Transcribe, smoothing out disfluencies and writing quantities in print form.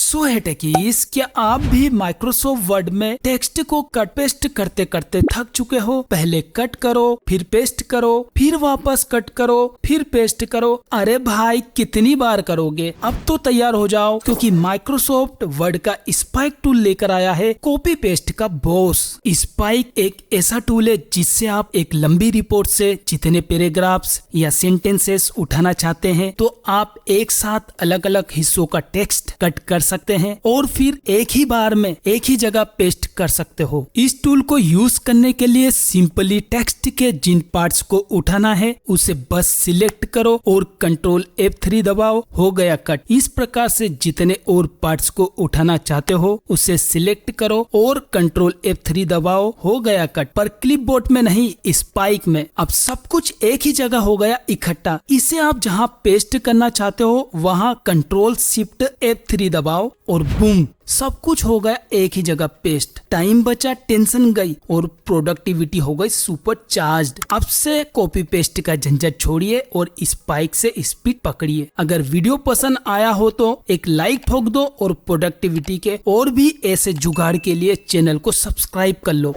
सो है टेकीज, क्या आप भी माइक्रोसॉफ्ट वर्ड में टेक्स्ट को कट पेस्ट करते करते थक चुके हो? पहले कट करो, फिर पेस्ट करो, फिर वापस कट करो, फिर पेस्ट करो। अरे भाई कितनी बार करोगे? अब तो तैयार हो जाओ, क्योंकि माइक्रोसॉफ्ट वर्ड का स्पाइक टूल लेकर आया है कॉपी पेस्ट का बॉस। स्पाइक एक ऐसा टूल है जिससे आप एक लंबी रिपोर्ट से जितने पैराग्राफ्स या सेंटेंसेस उठाना चाहते हैं तो आप एक साथ अलग अलग हिस्सों का टेक्स्ट कट कर सकते हैं और फिर एक ही बार में एक ही जगह पेस्ट कर सकते हो। इस टूल को यूज करने के लिए सिंपली टेक्स्ट के जिन पार्ट्स को उठाना है उसे बस सिलेक्ट करो और कंट्रोल F3 दबाओ, हो गया कट। इस प्रकार से जितने और पार्ट्स को उठाना चाहते हो उसे सिलेक्ट करो और कंट्रोल F3 दबाओ, हो गया कट। पर क्लिपबोर्ड में नहीं, स्पाइक में अब सब कुछ एक ही जगह हो गया इकट्ठा। इसे आप जहां पेस्ट करना चाहते हो वहां कंट्रोल शिफ्ट F3 दबाओ और बूम, सब कुछ हो गया एक ही जगह पेस्ट। टाइम बचा, टेंशन गई और प्रोडक्टिविटी हो गई सुपर चार्ज्ड। अब से कॉपी पेस्ट का झंझट छोड़िए और स्पाइक से स्पीड पकड़िए। अगर वीडियो पसंद आया हो तो एक लाइक ठोक दो और प्रोडक्टिविटी के और भी ऐसे जुगाड़ के लिए चैनल को सब्सक्राइब कर लो।